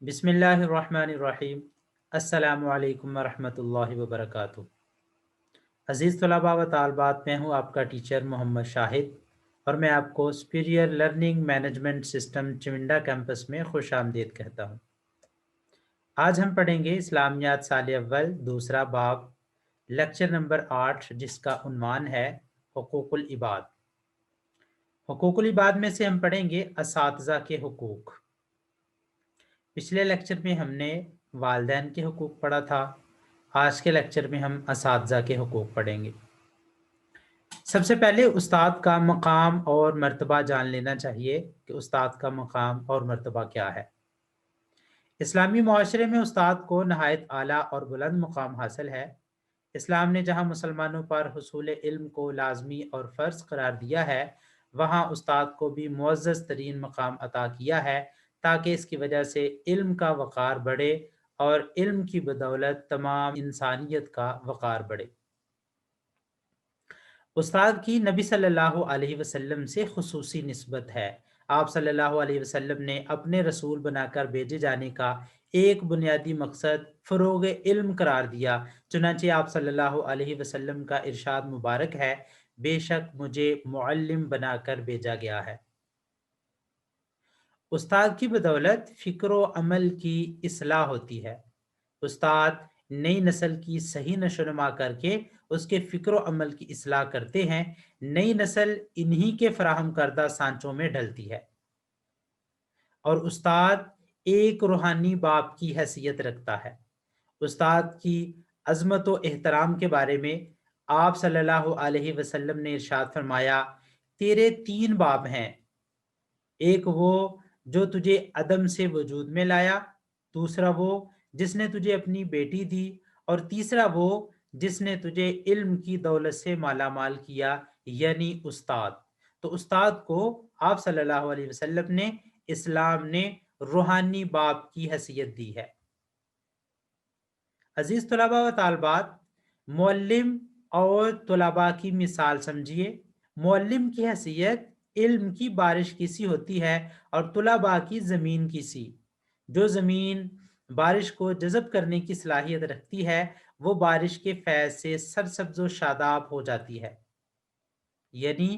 بسم اللہ الرحمن الرحیم۔ السلام علیکم ورحمۃ اللہ وبرکاتہ۔ عزیز طلباء و طالبات، میں ہوں آپ کا ٹیچر محمد شاہد، اور میں آپ کو سپیریئر لرننگ مینجمنٹ سسٹم چمنڈا کیمپس میں خوش آمدید کہتا ہوں۔ آج ہم پڑھیں گے اسلامیات سال اول دوسرا باب، لیکچر نمبر 8، جس کا عنوان ہے حقوق العباد۔ حقوق العباد میں سے ہم پڑھیں گے اساتذہ کے حقوق۔ پچھلے لیکچر میں ہم نے والدین کے حقوق پڑھا تھا، آج کے لیکچر میں ہم اساتذہ کے حقوق پڑھیں گے۔ سب سے پہلے استاد کا مقام اور مرتبہ جان لینا چاہیے کہ استاد کا مقام اور مرتبہ کیا ہے۔ اسلامی معاشرے میں استاد کو نہایت اعلیٰ اور بلند مقام حاصل ہے۔ اسلام نے جہاں مسلمانوں پر حصول علم کو لازمی اور فرض قرار دیا ہے، وہاں استاد کو بھی معزز ترین مقام عطا کیا ہے، تاکہ اس کی وجہ سے علم کا وقار بڑھے اور علم کی بدولت تمام انسانیت کا وقار بڑھے۔ استاد کی نبی صلی اللہ علیہ وسلم سے خصوصی نسبت ہے۔ آپ صلی اللہ علیہ وسلم نے اپنے رسول بنا کر بھیجے جانے کا ایک بنیادی مقصد فروغ علم قرار دیا۔ چنانچہ آپ صلی اللہ علیہ وسلم کا ارشاد مبارک ہے، بے شک مجھے معلم بنا کر بھیجا گیا ہے۔ استاد کی بدولت فکر و عمل کی اصلاح ہوتی ہے۔ استاد نئی نسل کی صحیح نشوونما کر کے اس کے فکر و عمل کی اصلاح کرتے ہیں۔ نئی نسل انہی کے فراہم کردہ سانچوں میں ڈھلتی ہے، اور استاد ایک روحانی باپ کی حیثیت رکھتا ہے۔ استاد کی عظمت و احترام کے بارے میں آپ صلی اللہ علیہ وسلم نے ارشاد فرمایا، تیرے 3 باپ ہیں، ایک وہ جو تجھے عدم سے وجود میں لایا، دوسرا وہ جس نے تجھے اپنی بیٹی دی، اور تیسرا وہ جس نے تجھے علم کی دولت سے مالا مال کیا، یعنی استاد۔ تو استاد کو آپ صلی اللہ علیہ وسلم نے اسلام نے روحانی باپ کی حیثیت دی ہے۔ عزیز طلباء و طالبات، معلم اور طلباء کی مثال سمجھیے۔ معلم کی حیثیت علم کی بارش کی سی ہوتی ہے، اور طلباء کی زمین کی سی۔ جو زمین بارش کو جذب کرنے کی صلاحیت رکھتی ہے، وہ بارش کے فیض سے سرسبز و شاداب ہو جاتی ہے۔ یعنی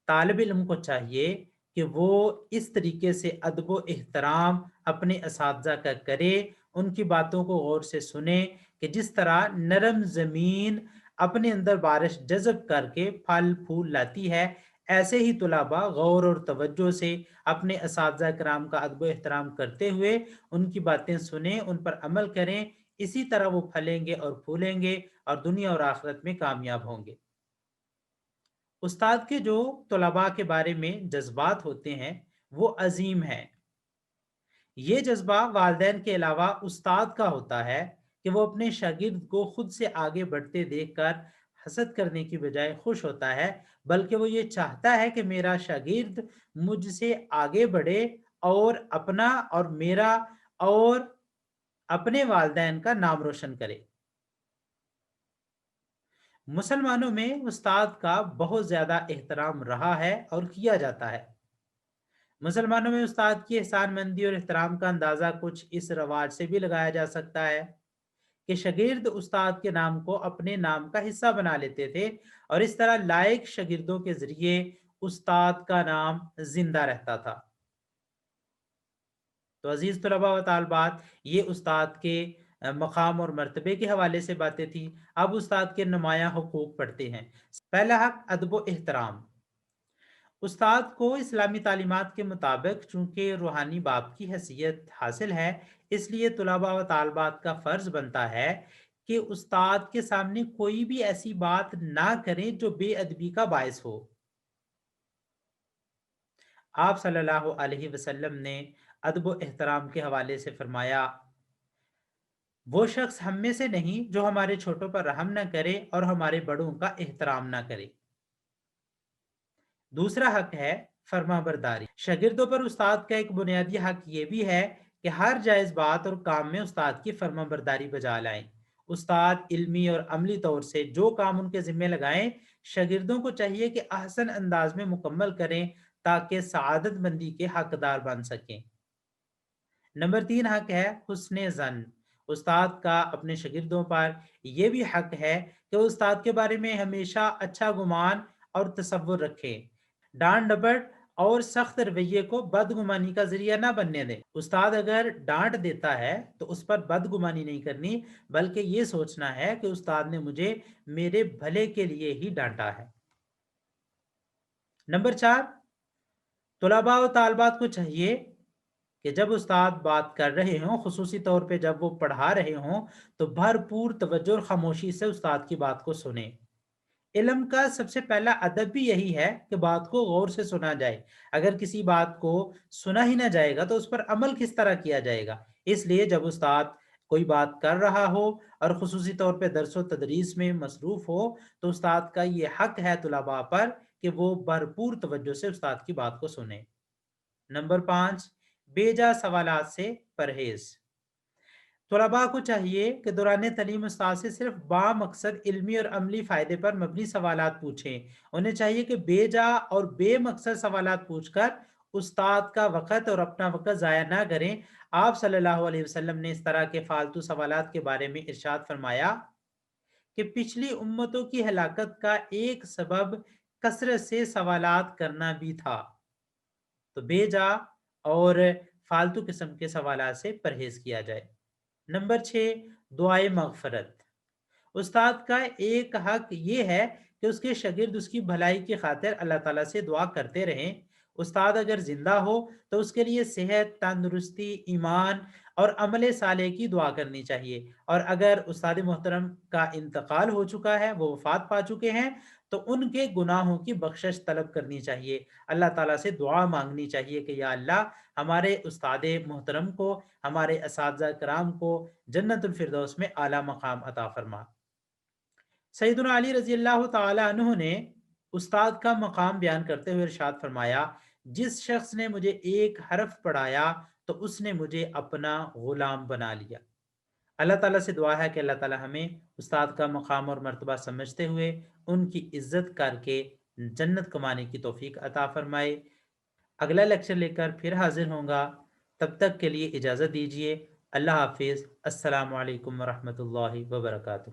طالب علم کو چاہیے کہ وہ اس طریقے سے ادب و احترام اپنے اساتذہ کا کرے، ان کی باتوں کو غور سے سنے، کہ جس طرح نرم زمین اپنے اندر بارش جذب کر کے پھل پھول لاتی ہے، ایسے ہی طلباء غور اور توجہ سے اپنے اساتذہ کرام کا ادب و احترام کرتے ہوئے ان کی باتیں سنیں، ان پر عمل کریں۔ اسی طرح وہ پھلیں گے اور پھولیں گے، اور دنیا اور آخرت میں کامیاب ہوں گے۔ استاد کے جو طلباء کے بارے میں جذبات ہوتے ہیں وہ عظیم ہیں۔ یہ جذبہ والدین کے علاوہ استاد کا ہوتا ہے کہ وہ اپنے شاگرد کو خود سے آگے بڑھتے دیکھ کر حسد کرنے کی بجائے خوش ہوتا ہے، بلکہ وہ یہ چاہتا ہے کہ میرا شاگرد مجھ سے آگے بڑھے اور اپنا اور میرا اور اپنے والدین کا نام روشن کرے۔ مسلمانوں میں استاد کا بہت زیادہ احترام رہا ہے اور کیا جاتا ہے۔ مسلمانوں میں استاد کی احسان مندی اور احترام کا اندازہ کچھ اس رواج سے بھی لگایا جا سکتا ہے کہ شاگرد استاد کے نام کو اپنے نام کا حصہ بنا لیتے تھے، اور اس طرح لائق شاگردوں کے ذریعے استاد کا نام زندہ رہتا تھا۔ تو عزیز طلباء و طالبات، یہ استاد کے مقام اور مرتبے کے حوالے سے باتیں تھی۔ اب استاد کے نمایاں حقوق پڑھتے ہیں۔ پہلا حق ادب و احترام۔ استاد کو اسلامی تعلیمات کے مطابق چونکہ روحانی باپ کی حیثیت حاصل ہے، اس لیے طلباء و طالبات کا فرض بنتا ہے کہ استاد کے سامنے کوئی بھی ایسی بات نہ کریں جو بے ادبی کا باعث ہو۔ آپ صلی اللہ علیہ وسلم نے ادب و احترام کے حوالے سے فرمایا، وہ شخص ہم میں سے نہیں جو ہمارے چھوٹوں پر رحم نہ کرے اور ہمارے بڑوں کا احترام نہ کرے۔ دوسرا حق ہے فرما برداری۔ شاگردوں پر استاد کا ایک بنیادی حق یہ بھی ہے کہ ہر جائز بات اور کام میں استاد کی فرما برداری بجا لائیں۔ استاد علمی اور عملی طور سے جو کام ان کے ذمہ لگائیں، شاگردوں کو چاہیے کہ احسن انداز میں مکمل کریں تاکہ سعادت مندی کے حقدار بن سکیں۔ نمبر 3 حق ہے حسن زن، استاد کا اپنے شاگردوں پر یہ بھی حق ہے کہ وہ استاد کے بارے میں ہمیشہ اچھا گمان اور تصور رکھے، ڈانٹ ڈپٹ اور سخت رویے کو بدگمانی کا ذریعہ نہ بننے دے۔ استاد اگر ڈانٹ دیتا ہے تو اس پر بدگمانی نہیں کرنی، بلکہ یہ سوچنا ہے کہ استاد نے مجھے میرے بھلے کے لیے ہی ڈانٹا ہے۔ نمبر 4، طلباء و طالبات کو چاہیے کہ جب استاد بات کر رہے ہوں، خصوصی طور پہ جب وہ پڑھا رہے ہوں، تو بھرپور توجہ اور خاموشی سے استاد کی بات کو سنیں۔ علم کا سب سے پہلا ادب بھی یہی ہے کہ بات کو غور سے سنا جائے۔ اگر کسی بات کو سنا ہی نہ جائے گا تو اس پر عمل کس طرح کیا جائے گا؟ اس لیے جب استاد کوئی بات کر رہا ہو اور خصوصی طور پہ درس و تدریس میں مصروف ہو تو استاد کا یہ حق ہے طلباء پر کہ وہ بھرپور توجہ سے استاد کی بات کو سنیں۔ نمبر 5، بے جا سوالات سے پرہیز۔ طلباء کو چاہیے کہ دوران تعلیم استاد سے صرف با مقصد علمی اور عملی فائدے پر مبنی سوالات پوچھیں۔ انہیں چاہیے کہ بے جا اور بے مقصد سوالات پوچھ کر استاد کا وقت اور اپنا وقت ضائع نہ کریں۔ آپ صلی اللہ علیہ وسلم نے اس طرح کے فالتو سوالات کے بارے میں ارشاد فرمایا کہ پچھلی امتوں کی ہلاکت کا ایک سبب کثرت سے سوالات کرنا بھی تھا۔ تو بے جا اور فالتو قسم کے سوالات سے پرہیز کیا جائے۔ نمبر 6، دعائے مغفرت۔ استاد کا ایک حق یہ ہے کہ اس کے شاگرد اس کی بھلائی کی خاطر اللہ تعالیٰ سے دعا کرتے رہیں۔ استاد اگر زندہ ہو تو اس کے لیے صحت، تندرستی، ایمان اور عمل صالح کی دعا کرنی چاہیے، اور اگر استاد محترم کا انتقال ہو چکا ہے، وہ وفات پا چکے ہیں، تو ان کے گناہوں کی بخشش طلب کرنی چاہیے، اللہ تعالیٰ سے دعا مانگنی چاہیے کہ یا اللہ ہمارے استاد محترم کو، ہمارے اساتذہ کرام کو جنت الفردوس میں اعلیٰ مقام عطا فرما۔ سیدنا علی رضی اللہ تعالی عنہ نے استاد کا مقام بیان کرتے ہوئے ارشاد فرمایا، جس شخص نے مجھے ایک حرف پڑھایا تو اس نے مجھے اپنا غلام بنا لیا۔ اللہ تعالیٰ سے دعا ہے کہ اللہ تعالیٰ ہمیں استاد کا مقام اور مرتبہ سمجھتے ہوئے ان کی عزت کر کے جنت کمانے کی توفیق عطا فرمائے۔ اگلا لیکچر لے کر پھر حاضر ہوں گا، تب تک کے لیے اجازت دیجیے۔ اللہ حافظ۔ السلام علیکم ورحمۃ اللہ وبرکاتہ۔